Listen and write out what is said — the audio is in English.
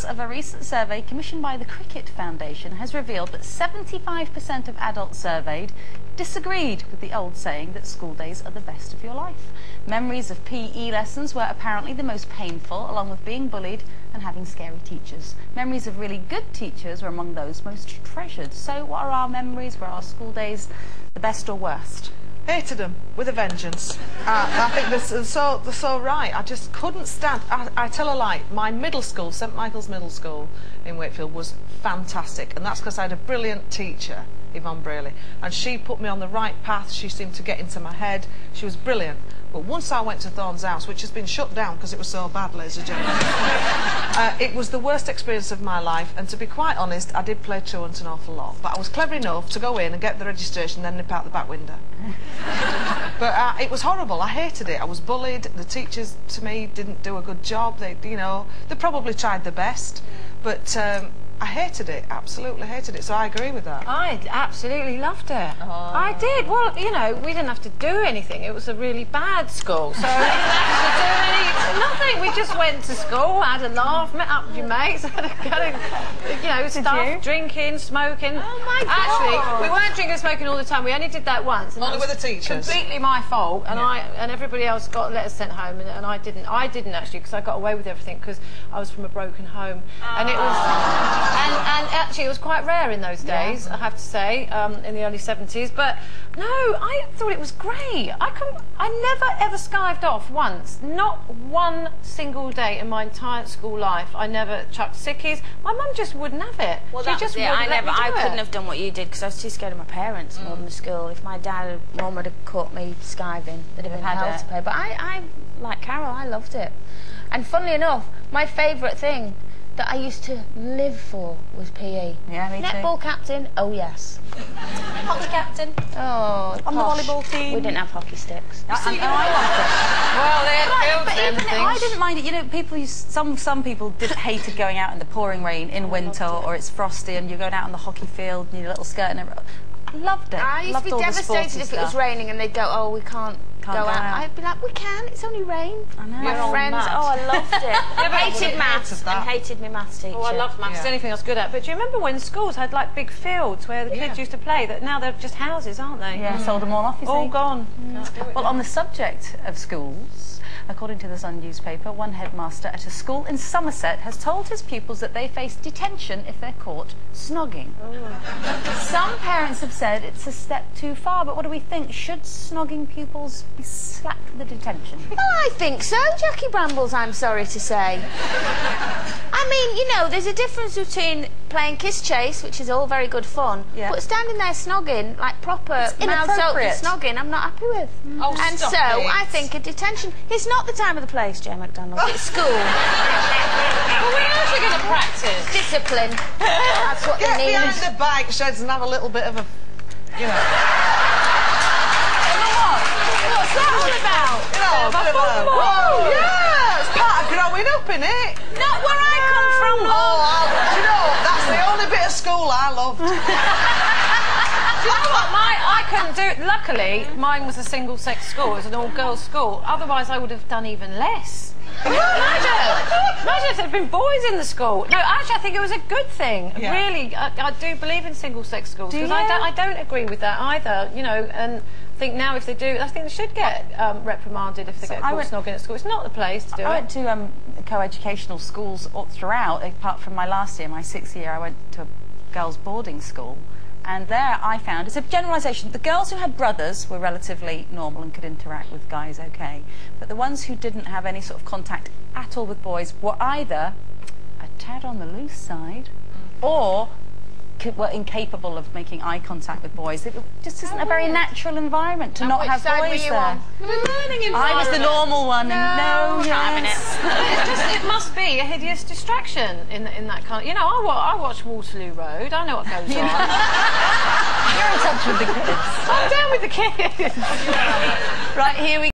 results of a recent survey commissioned by the Cricket Foundation has revealed that 75% of adults surveyed disagreed with the old saying that school days are the best of your life. Memories of PE lessons were apparently the most painful, along with being bullied and having scary teachers. Memories of really good teachers were among those most treasured. So what are our memories? Were our school days the best or worst? Hated them with a vengeance. I think they're so right. I just couldn't stand. I tell a lie. My middle school, St Michael's Middle School in Wakefield, was fantastic, and that's because I had a brilliant teacher, Yvonne Braley, and she put me on the right path. She seemed to get into my head. She was brilliant. But once I went to Thorne's house, which has been shut down because it was so bad, ladies and gentlemen, it was the worst experience of my life. And to be quite honest, I did play truant an awful lot. But I was clever enough to go in and get the registration, then nip out the back window. But it was horrible. I hated it. I was bullied. The teachers, to me, didn't do a good job. They probably tried their best, but I hated it. Absolutely hated it. So I agree with that. I absolutely loved it. Oh. I did. Well, you know, we didn't have to do anything. It was a really bad school, so we didn't have to do nothing. We just went to school, had a laugh, met up with your mates, stuff, drinking, smoking. Oh my God! Actually, we weren't drinking and smoking all the time. We only did that once. Only with the teachers. Completely my fault, and and everybody else got letters sent home, and I didn't. I didn't actually, because I got away with everything because I was from a broken home, and it was. And actually, it was quite rare in those days, I have to say, in the early 70s. But no, I thought it was great. I never ever skived off once. Not one single day in my entire school life. I never chucked sickies. My mum just wouldn't have it. Well, she just wouldn't let me do I it. couldn't have done what you did because I was too scared of my parents more than the school. If my dad and mum had caught me skiving, they'd have been hell to pay. But I, like Carol, I loved it. And funnily enough, my favourite thing that I used to live for was PE. Yeah, me too. Netball captain, oh yes. Hockey captain. Oh, on the volleyball team. We didn't have hockey sticks. I loved it. Well, they had fields and things. I didn't mind it. You know, people some people hated going out in the pouring rain in winter, or it's frosty and you're going out on the hockey field in your little skirt and everything. I loved it. I used to be devastated if it was raining and they'd go, oh, we can't go out. I'd be like, we can, it's only rain. I know. My friends, I loved it. I hated maths and hated my maths teacher. Oh, I loved maths. It's the only thing I was good at. But do you remember when schools had like big fields where the kids used to play? That now they're just houses, aren't they? Yeah, sold them all off, you see. All gone. Well, on the subject of schools, according to the Sun newspaper, one headmaster at a school in Somerset has told his pupils that they face detention if they're caught snogging. Oh. Some parents have said it's a step too far, but what do we think? Should snogging pupils be slapped with a detention? Well, I think so, Jackie Brambles, I'm sorry to say. I mean, you know, there's a difference between playing kiss chase, which is all very good fun, but standing there snogging, like proper mouths open snogging, I'm not happy with. Oh, and so I think a detention is not the time of the place, Joe McDonald. It's school. Well, we're actually going to practice. Discipline. That's what Get they need. behind the bike sheds and have a little bit of a, you know. What's that all about? You know, whoa, yeah, it's part of growing up, innit? Not where I come from. Oh, you know, that's the only bit of school I loved. Do you know what? I couldn't do it. Luckily, mine was a single-sex school. It was an all-girls school. Otherwise, I would have done even less. Imagine if there had been boys in the school. No, actually, I think it was a good thing. Yeah. Really, I do believe in single-sex schools because I don't agree with that either. You know, and I think now if they do, I think they should get reprimanded if they get caught snogging at school. It's not the place to do it. I went to co-educational schools throughout. Apart from my last year, my 6th year, I went to a girls' boarding school. And there I found, it's a generalisation, the girls who had brothers were relatively normal and could interact with guys okay. But the ones who didn't have any sort of contact at all with boys were either a tad on the loose side or were incapable of making eye contact with boys. It just isn't a very natural environment to not have boys there. I was the normal one. It must be a hideous distraction in that kind of... You know, I watch Waterloo Road. I know what goes on. You're in touch with the kids. I'm down with the kids. Right, here we